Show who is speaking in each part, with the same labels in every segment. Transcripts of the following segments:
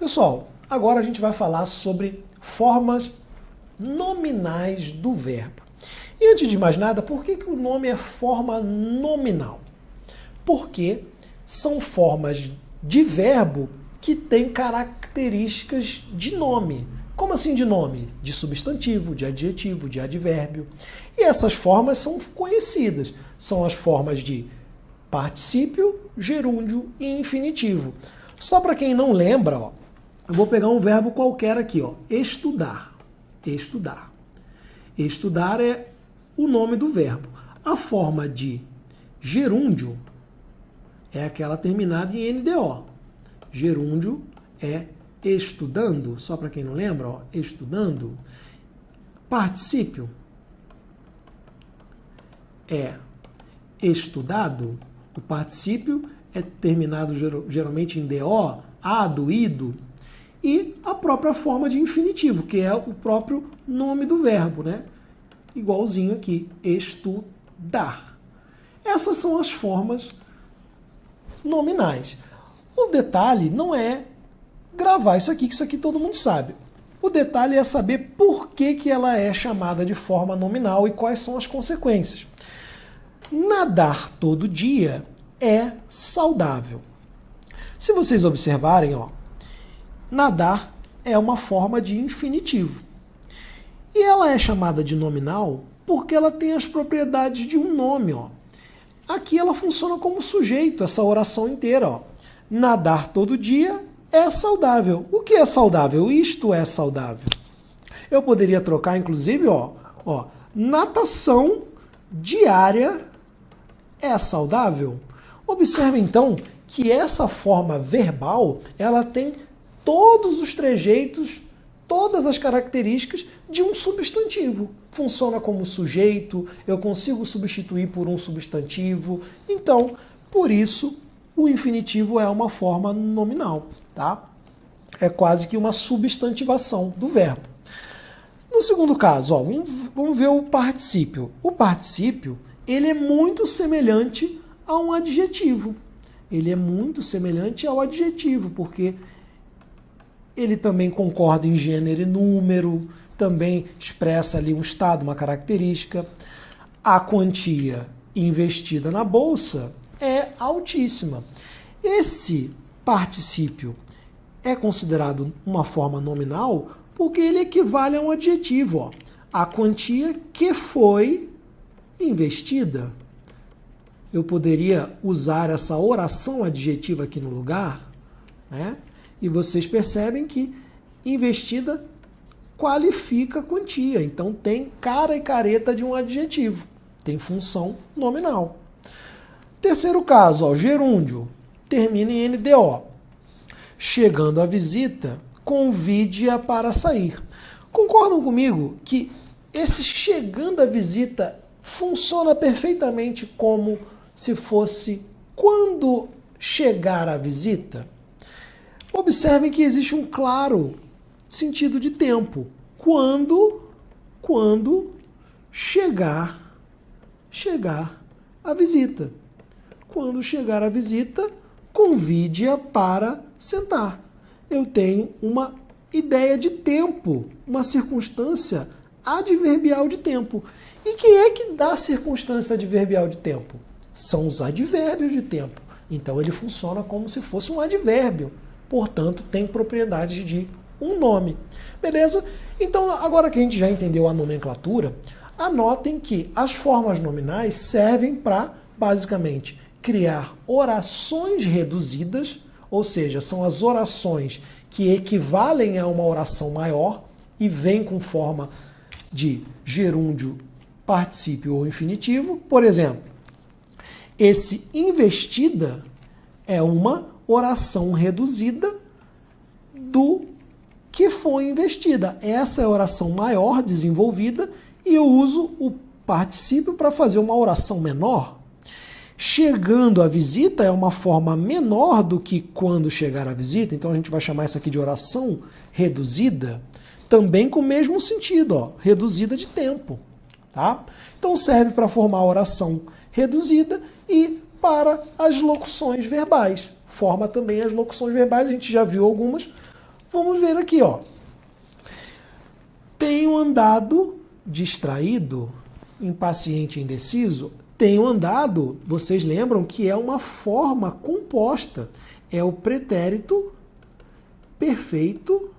Speaker 1: Pessoal, agora a gente vai falar sobre formas nominais do verbo. E antes de mais nada, por que o nome é forma nominal? Porque são formas de verbo que têm características de nome. Como assim de nome? De substantivo, de adjetivo, de advérbio. E essas formas são conhecidas. São as formas de particípio, gerúndio e infinitivo. Só para quem não lembra, ó, eu vou pegar um verbo qualquer aqui, ó, estudar. Estudar. Estudar é o nome do verbo. A forma de gerúndio é aquela terminada em NDO. Gerúndio é estudando, só para quem não lembra, ó, estudando. Particípio é estudado. O particípio é terminado geralmente em DO, ado, ido. E a própria forma de infinitivo, que é o próprio nome do verbo, né? Igualzinho aqui, estudar. Essas são as formas nominais. O detalhe não é gravar isso aqui, que isso aqui todo mundo sabe. O detalhe é saber por que ela é chamada de forma nominal e quais são as consequências. Nadar todo dia é saudável. Se vocês observarem, ó, nadar é uma forma de infinitivo. E ela é chamada de nominal porque ela tem as propriedades de um nome, ó. Aqui ela funciona como sujeito, essa oração inteira, ó. Nadar todo dia é saudável. O que é saudável? Isto é saudável. Eu poderia trocar, inclusive, ó, natação diária é saudável. Observe, então, que essa forma verbal, ela tem todos os trejeitos, todas as características de um substantivo. Funciona como sujeito, eu consigo substituir por um substantivo. Então, por isso, o infinitivo é uma forma nominal, tá? É quase que uma substantivação do verbo. No segundo caso, ó, vamos ver o particípio. O particípio, ele é muito semelhante a um adjetivo. Ele é muito semelhante ao adjetivo, porque ele também concorda em gênero e número, também expressa ali um estado, uma característica. A quantia investida na bolsa é altíssima. Esse particípio é considerado uma forma nominal porque ele equivale a um adjetivo. Ó. A quantia que foi investida. Eu poderia usar essa oração adjetiva aqui no lugar, né? E vocês percebem que investida qualifica a quantia. Então tem cara e careta de um adjetivo. Tem função nominal. Terceiro caso, ó, gerúndio. Termina em NDO. Chegando a visita, convide-a para sair. Concordam comigo que esse chegando a visita funciona perfeitamente como se fosse quando chegar a visita? Observem que existe um claro sentido de tempo. Quando chegar a visita. Quando chegar a visita, convide-a para sentar. Eu tenho uma ideia de tempo, uma circunstância adverbial de tempo. E quem é que dá a circunstância adverbial de tempo? São os advérbios de tempo. Então ele funciona como se fosse um advérbio. Portanto, tem propriedades de um nome. Beleza? Então, agora que a gente já entendeu a nomenclatura, anotem que as formas nominais servem para, basicamente, criar orações reduzidas, ou seja, são as orações que equivalem a uma oração maior e vêm com forma de gerúndio, particípio ou infinitivo. Por exemplo, esse investida é uma oração reduzida do que foi investida. Essa é a oração maior desenvolvida e eu uso o particípio para fazer uma oração menor. Chegando à visita é uma forma menor do que quando chegar à visita, então a gente vai chamar isso aqui de oração reduzida, também com o mesmo sentido, ó, reduzida de tempo. Tá? Então serve para formar a oração reduzida e para as locuções verbais. Forma também as locuções verbais, a gente já viu algumas, Vamos ver aqui, ó. Tenho andado distraído, impaciente e indeciso. Tenho andado, vocês lembram que é uma forma composta. É o pretérito perfeito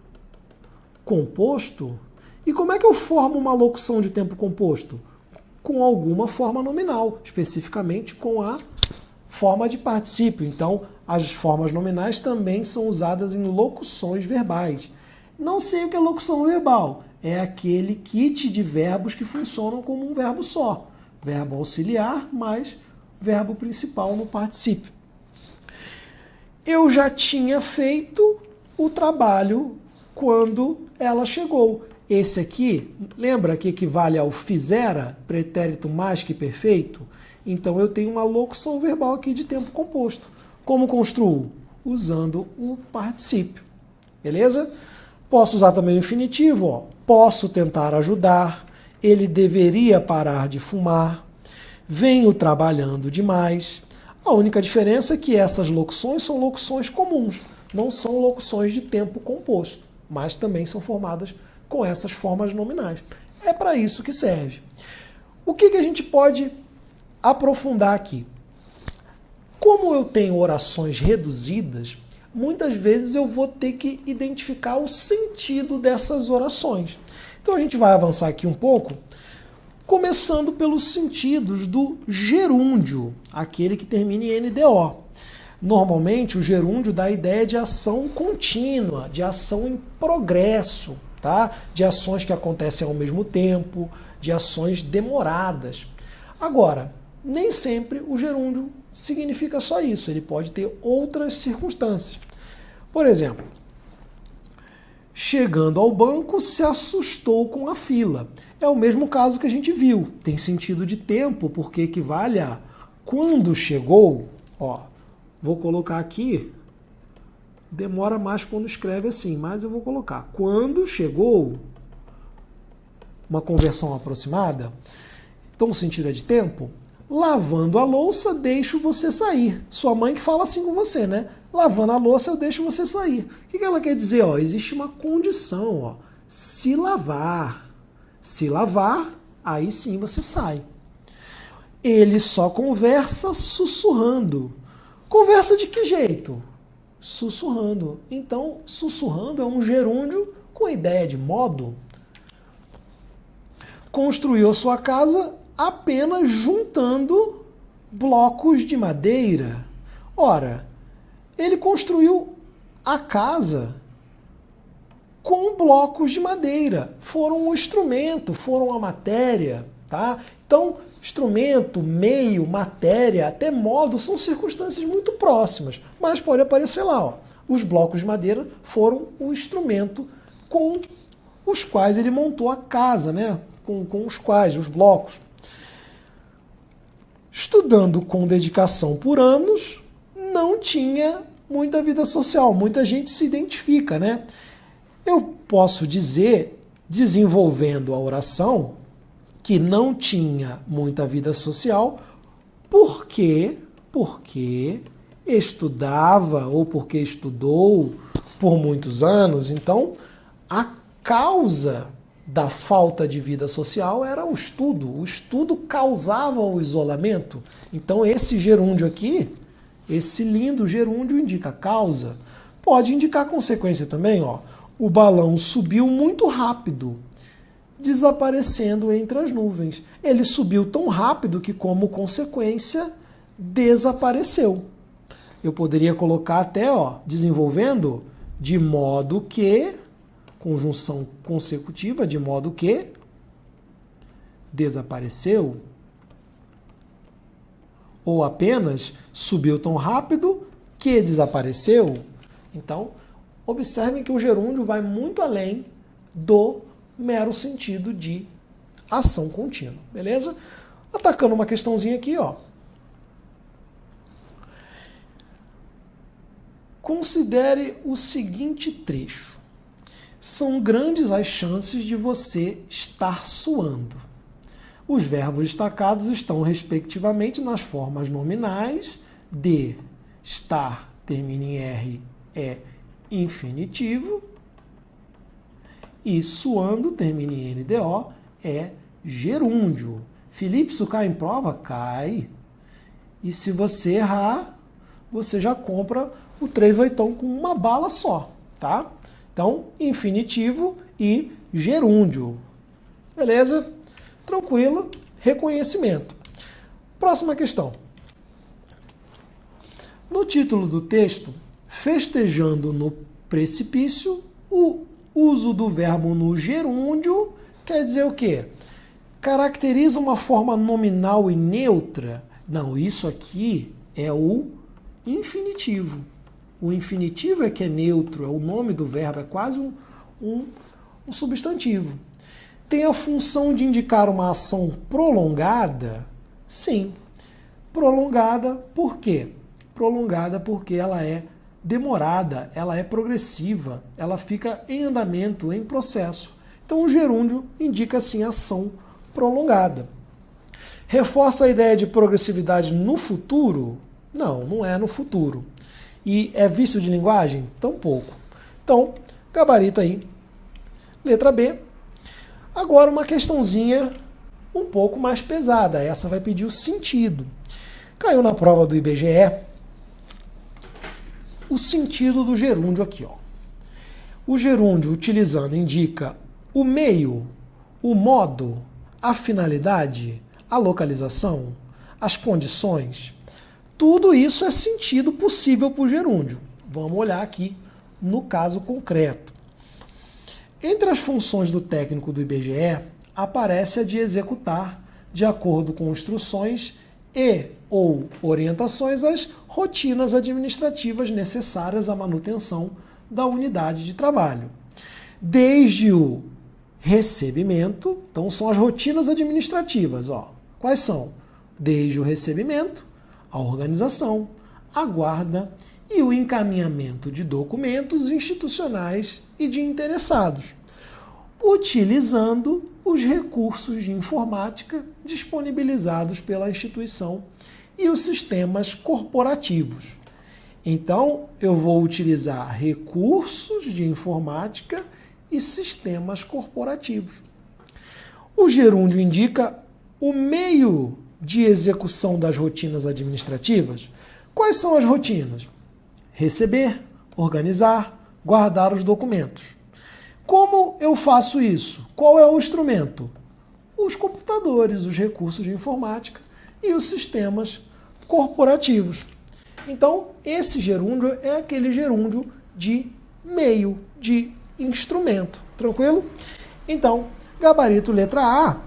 Speaker 1: composto. E como é que eu formo uma locução de tempo composto? Com alguma forma nominal, especificamente com a forma de particípio. Então, as formas nominais também são usadas em locuções verbais. Não sei o que é locução verbal. É aquele kit de verbos que funcionam como um verbo só. Verbo auxiliar mais verbo principal no particípio. Eu já tinha feito o trabalho quando ela chegou. Esse aqui, lembra que equivale ao fizera, pretérito mais que perfeito? Então eu tenho uma locução verbal aqui de tempo composto. Como construo? Usando o particípio. Beleza? Posso usar também o infinitivo. Ó. Posso tentar ajudar. Ele deveria parar de fumar. Venho trabalhando demais. A única diferença é que essas locuções são locuções comuns. Não são locuções de tempo composto. Mas também são formadas com essas formas nominais. É para isso que serve. O que a gente pode aprofundar aqui? Como eu tenho orações reduzidas, muitas vezes eu vou ter que identificar o sentido dessas orações. Então a gente vai avançar aqui um pouco, começando pelos sentidos do gerúndio, aquele que termina em NDO. Normalmente o gerúndio dá a ideia de ação contínua, de ação em progresso, tá? De ações que acontecem ao mesmo tempo, de ações demoradas. Agora, nem sempre o gerúndio significa só isso, ele pode ter outras circunstâncias. Por exemplo, chegando ao banco, se assustou com a fila. É o mesmo caso que a gente viu. Tem sentido de tempo, porque equivale a quando chegou, ó, vou colocar aqui, demora mais quando escreve assim, mas eu vou colocar quando chegou, uma conversão aproximada. Então o sentido é de tempo. Lavando a louça, deixo você sair. Sua mãe que fala assim com você, né? Lavando a louça, eu deixo você sair. O que ela quer dizer? Ó, existe uma condição, ó. Se lavar. Se lavar, aí sim você sai. Ele só conversa sussurrando. Conversa de que jeito? Sussurrando. Então, sussurrando é um gerúndio com ideia de modo. Construiu a sua casa apenas juntando blocos de madeira. Ora, ele construiu a casa com blocos de madeira. Foram o instrumento, foram a matéria, tá? Então, instrumento, meio, matéria, até modo, são circunstâncias muito próximas. Mas pode aparecer lá, ó. Os blocos de madeira foram o instrumento com os quais ele montou a casa, né? Com os quais, os blocos. Estudando com dedicação por anos, não tinha muita vida social. Muita gente se identifica, né? Eu posso dizer, desenvolvendo a oração, que não tinha muita vida social porque estudava ou porque estudou por muitos anos. Então, a causa da falta de vida social era o estudo. O estudo causava o isolamento. Então, esse gerúndio aqui, esse lindo gerúndio indica causa. Pode indicar consequência também, ó. O balão subiu muito rápido, desaparecendo entre as nuvens. Ele subiu tão rápido que, como consequência, desapareceu. Eu poderia colocar até, ó, desenvolvendo, de modo que, conjunção consecutiva, de modo que desapareceu. Ou apenas subiu tão rápido que desapareceu. Então, observem que o gerúndio vai muito além do mero sentido de ação contínua, beleza? Atacando uma questãozinha aqui, ó. Considere o seguinte trecho. São grandes as chances de você estar suando. Os verbos destacados estão, respectivamente, nas formas nominais de estar, termina em R, é infinitivo, E suando, termina em NDO, é gerúndio. Felipe, isso cai em prova? Cai. E se você errar, você já compra o 3/8 com uma bala só, tá? Então, infinitivo e gerúndio. Beleza? Tranquilo. Reconhecimento. Próxima questão. No título do texto, festejando no precipício, o uso do verbo no gerúndio quer dizer o quê? Caracteriza uma forma nominal e neutra? Não, isso aqui é o infinitivo. O infinitivo é que é neutro, é o nome do verbo, é quase um substantivo. Tem a função de indicar uma ação prolongada? Sim. Prolongada por quê? Prolongada porque ela é demorada, ela é progressiva, ela fica em andamento, em processo. Então o gerúndio indica assim ação prolongada. Reforça a ideia de progressividade no futuro? Não, não é no futuro. E é vício de linguagem? Tampouco. Então, gabarito aí. Letra B. Agora uma questãozinha um pouco mais pesada. Essa vai pedir o sentido. Caiu na prova do IBGE o sentido do gerúndio aqui, ó. O gerúndio utilizando indica o meio, o modo, a finalidade, a localização, as condições. Tudo isso é sentido possível para o gerúndio. Vamos olhar aqui no caso concreto. Entre as funções do técnico do IBGE, aparece a de executar, de acordo com instruções e ou orientações, as rotinas administrativas necessárias à manutenção da unidade de trabalho. Desde o recebimento, então são as rotinas administrativas, ó. Quais são? Desde o recebimento, a organização, a guarda e o encaminhamento de documentos institucionais e de interessados, utilizando os recursos de informática disponibilizados pela instituição e os sistemas corporativos. Então, eu vou utilizar recursos de informática e sistemas corporativos. O gerúndio indica o meio de execução das rotinas administrativas. Quais são as rotinas? Receber, organizar, guardar os documentos. Como eu faço isso? Qual é o instrumento? Os computadores, os recursos de informática e os sistemas corporativos. Então, esse gerúndio é aquele gerúndio de meio, de instrumento. Tranquilo? Então, gabarito letra A.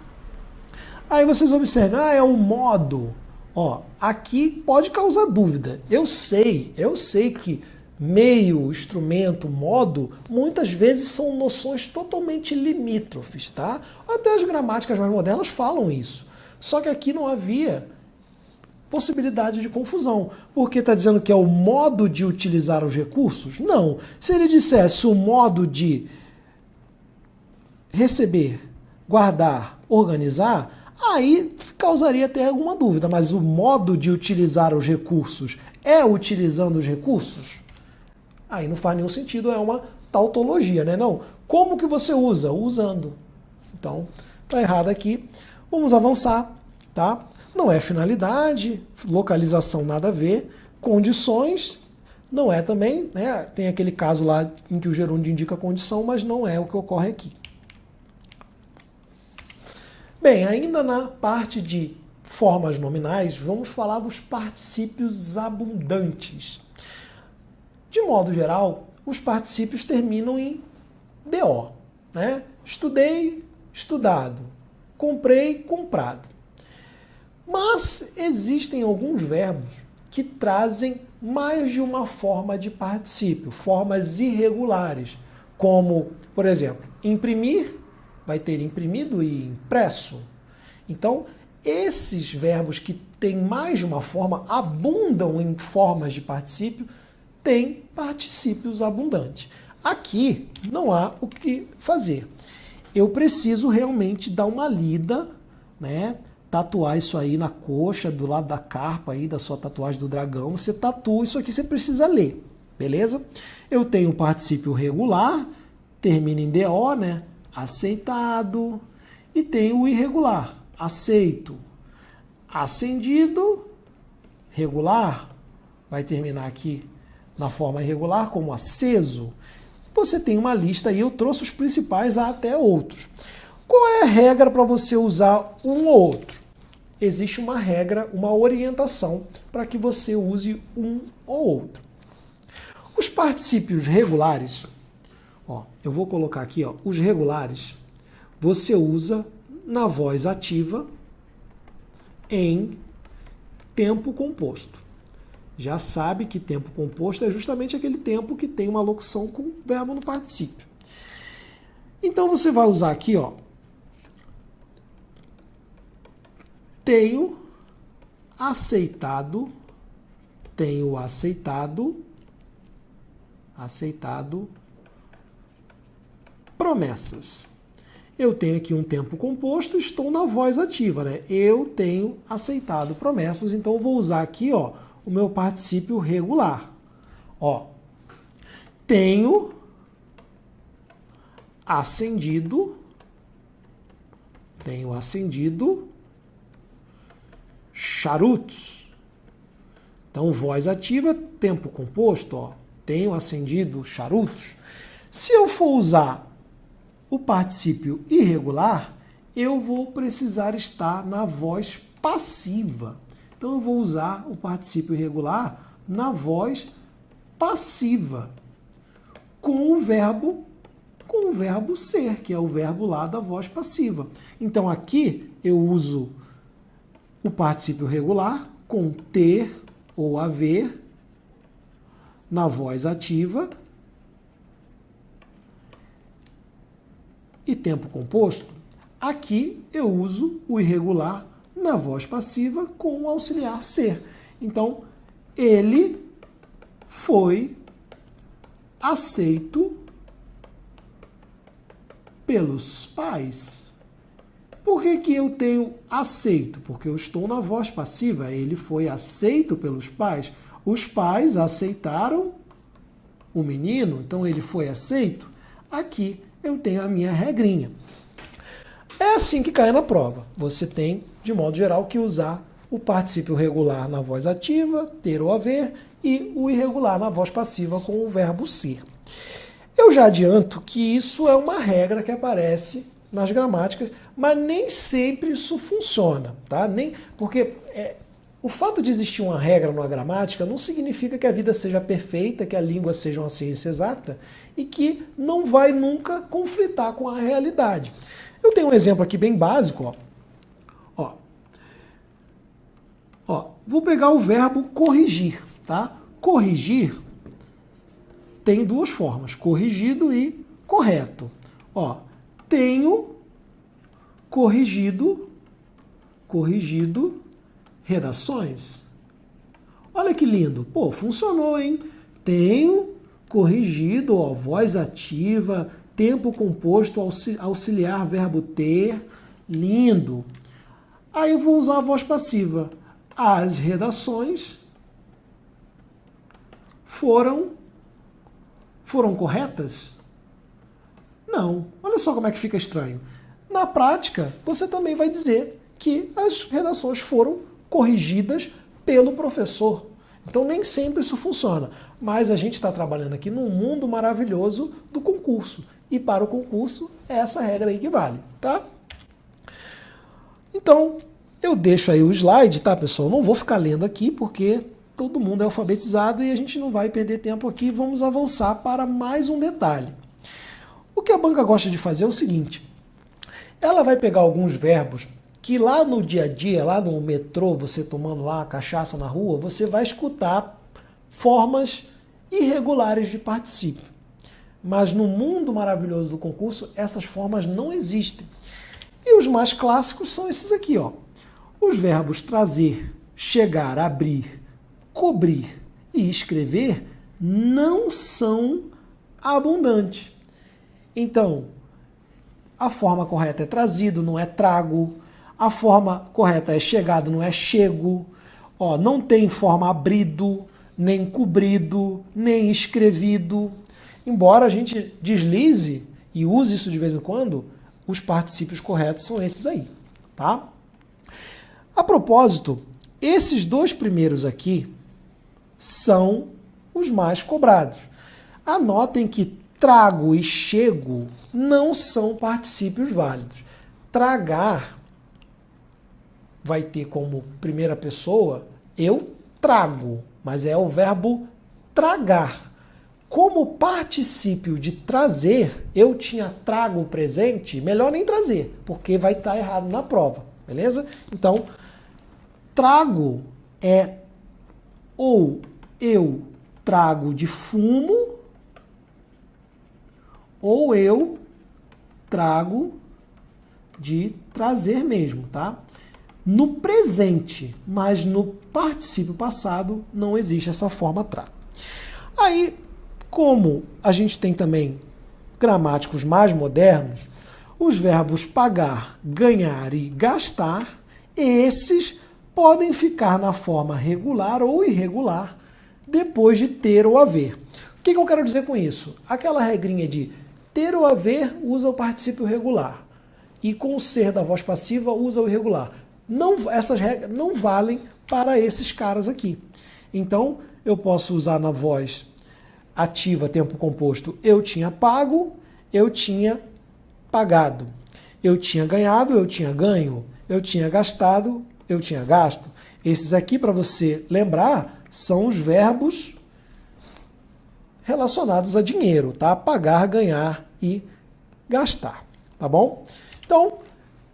Speaker 1: Aí vocês observam, é o modo. Ó, aqui pode causar dúvida. Eu sei que meio, instrumento, modo, muitas vezes são noções totalmente limítrofes, tá? Até as gramáticas mais modernas falam isso. Só que aqui não havia possibilidade de confusão, porque está dizendo que é o modo de utilizar os recursos? Não. Se ele dissesse o modo de receber, guardar, organizar, aí causaria até alguma dúvida, mas o modo de utilizar os recursos é utilizando os recursos? Aí não faz nenhum sentido, é uma tautologia, né? Não. Como que você usa? Usando. Então, tá errado aqui. Vamos avançar, tá? Não é finalidade, localização nada a ver, condições não é também, né? Tem aquele caso lá em que o gerúndio indica condição, mas não é o que ocorre aqui. Bem, ainda na parte de formas nominais, vamos falar dos particípios abundantes. De modo geral, os particípios terminam em DO, né? Estudei, estudado. Comprei, comprado. Mas existem alguns verbos que trazem mais de uma forma de particípio, formas irregulares, como, por exemplo, imprimir, vai ter imprimido e impresso. Então, esses verbos que têm mais de uma forma, abundam em formas de particípio, têm particípios abundantes. Aqui não há o que fazer. Eu preciso realmente dar uma lida, né? Tatuar isso aí na coxa, do lado da carpa aí, da sua tatuagem do dragão. Você tatua isso aqui, você precisa ler, beleza? Eu tenho o particípio regular, termina em DO, né? Aceitado. E tem o irregular, aceito. Acendido, regular, vai terminar aqui na forma irregular como aceso. Você tem uma lista aí, eu trouxe os principais até outros. Qual é a regra para você usar um ou outro? Existe uma regra, uma orientação para que você use um ou outro. Os particípios regulares, ó, eu vou colocar aqui, ó, os regulares, você usa na voz ativa em tempo composto. Já sabe que tempo composto é justamente aquele tempo que tem uma locução com verbo no particípio. Então você vai usar aqui, ó, tenho aceitado promessas. Eu tenho aqui um tempo composto, estou na voz ativa, né? Eu tenho aceitado promessas, então eu vou usar aqui, ó, o meu particípio regular. Ó, tenho acendido charutos. Então, voz ativa, tempo composto, ó, tenho acendido charutos. Se eu for usar o particípio irregular, eu vou precisar estar na voz passiva. Então, eu vou usar o particípio irregular na voz passiva, com o verbo ser, que é o verbo lá da voz passiva. Então, aqui eu uso o particípio regular com ter ou haver na voz ativa e tempo composto. Aqui eu uso o irregular na voz passiva com o auxiliar ser. Então, ele foi aceito pelos pais. Por que eu tenho aceito? Porque eu estou na voz passiva. Ele foi aceito pelos pais. Os pais aceitaram o menino, então ele foi aceito. Aqui eu tenho a minha regrinha. É assim que cai na prova. Você tem, de modo geral, que usar o particípio regular na voz ativa, ter ou haver, e o irregular na voz passiva com o verbo ser. Eu já adianto que isso é uma regra que aparece nas gramáticas, mas nem sempre isso funciona, tá? Porque o fato de existir uma regra numa gramática não significa que a vida seja perfeita, que a língua seja uma ciência exata e que não vai nunca conflitar com a realidade. Eu tenho um exemplo aqui bem básico, ó. Vou pegar o verbo corrigir, tá? Corrigir tem duas formas, corrigido e correto. Ó, tenho corrigido redações. Olha que lindo. Pô, funcionou, hein? Tenho corrigido, ó, voz ativa, tempo composto, auxiliar verbo ter. Lindo. Aí eu vou usar a voz passiva. As redações foram corretas? Não. Olha só como é que fica estranho. Na prática, você também vai dizer que as redações foram corrigidas pelo professor. Então nem sempre isso funciona. Mas a gente está trabalhando aqui num mundo maravilhoso do concurso. E para o concurso é essa regra aí que vale, tá? Então, eu deixo aí o slide, tá, pessoal? Não vou ficar lendo aqui porque todo mundo é alfabetizado e a gente não vai perder tempo aqui. Vamos avançar para mais um detalhe. O que a banca gosta de fazer é o seguinte. Ela vai pegar alguns verbos que lá no dia a dia, lá no metrô, você tomando lá a cachaça na rua, você vai escutar formas irregulares de particípio. Mas no mundo maravilhoso do concurso, essas formas não existem. E os mais clássicos são esses aqui, ó. Os verbos trazer, chegar, abrir, cobrir e escrever não são abundantes. Então, a forma correta é trazido, não é trago. A forma correta é chegado, não é chego. Ó, não tem forma abrido, nem cobrido, nem escrevido. embora a gente deslize e use isso de vez em quando, os particípios corretos são esses aí, tá? A propósito, esses dois primeiros aqui são os mais cobrados. Anotem que trago e chego não são particípios válidos. Tragar vai ter como primeira pessoa eu trago, mas é o verbo tragar. Como particípio de trazer, eu tinha trago o presente, melhor nem trazer, porque vai estar errado na prova, beleza? Então, trago é ou eu trago de fumo, ou eu trago de trazer mesmo, tá? No presente, mas no particípio passado não existe essa forma trago. Aí, como a gente tem também gramáticos mais modernos, os verbos pagar, ganhar e gastar, esses podem ficar na forma regular ou irregular depois de ter ou haver. O que eu quero dizer com isso? Aquela regrinha de ter ou haver usa o particípio regular e com o ser da voz passiva usa o irregular. Não, essas regras não valem para esses caras aqui. Então, eu posso usar na voz ativa, tempo composto, eu tinha pago, eu tinha pagado. Eu tinha ganhado, eu tinha ganho. Eu tinha gastado, eu tinha gasto. Esses aqui, para você lembrar, são os verbos relacionados a dinheiro, tá? Pagar, ganhar e gastar, tá bom? Então,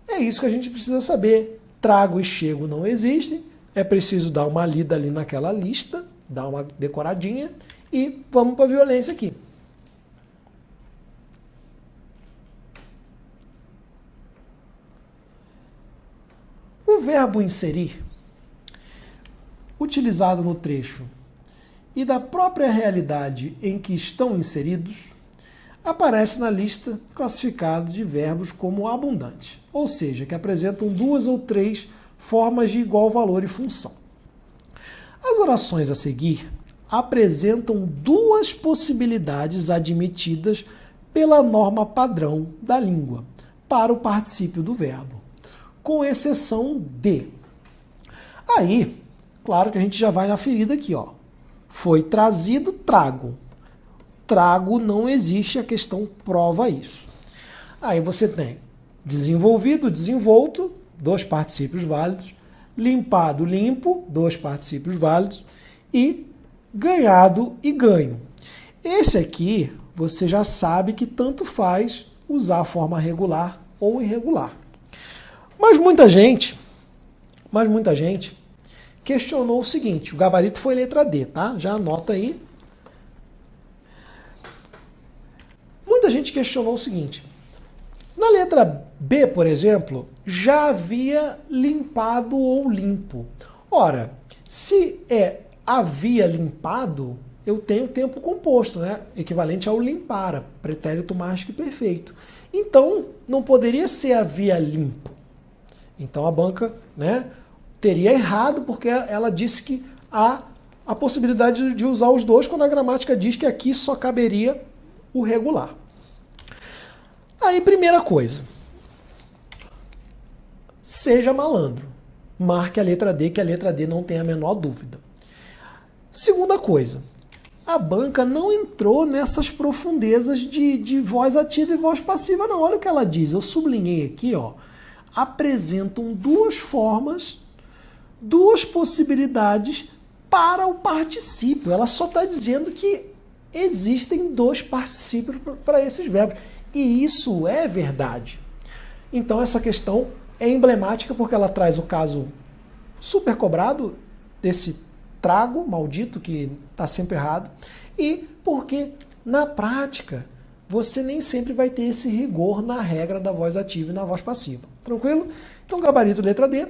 Speaker 1: é isso que a gente precisa saber. Trago e chego não existem. É preciso dar uma lida ali naquela lista, dar uma decoradinha e vamos para a violência aqui. O verbo inserir, utilizado no trecho e da própria realidade em que estão inseridos, aparece na lista classificada de verbos como abundantes, ou seja, que apresentam duas ou três formas de igual valor e função. As orações a seguir apresentam duas possibilidades admitidas pela norma padrão da língua para o particípio do verbo, com exceção de. Aí, claro que a gente já vai na ferida aqui, ó. Foi trazido, trago. Trago não existe, a questão prova isso. Aí você tem desenvolvido, desenvolto, dois particípios válidos, limpado, limpo, dois particípios válidos, e ganhado e ganho. Esse aqui, você já sabe que tanto faz usar a forma regular ou irregular. Mas muita gente questionou o seguinte, o gabarito foi letra D, tá? Já anota aí. Muita gente questionou o seguinte, na letra B, por exemplo, já havia limpado ou limpo. Ora, se havia limpado, eu tenho tempo composto, né? Equivalente ao limpara, pretérito mais que perfeito. Então, não poderia ser havia limpo. Então a banca, né, teria errado porque ela disse que há a possibilidade de usar os dois quando a gramática diz que aqui só caberia o regular. Aí, primeira coisa, seja malandro. Marque a letra D, que a letra D não tem a menor dúvida. Segunda coisa, a banca não entrou nessas profundezas de voz ativa e voz passiva, não. Olha o que ela diz, eu sublinhei aqui, ó. Apresentam duas formas, duas possibilidades para o particípio. Ela só está dizendo que existem dois particípios para esses verbos. E isso é verdade. Então essa questão é emblemática porque ela traz o caso super cobrado desse trago maldito que está sempre errado e porque na prática você nem sempre vai ter esse rigor na regra da voz ativa e na voz passiva. Tranquilo? Então gabarito letra D.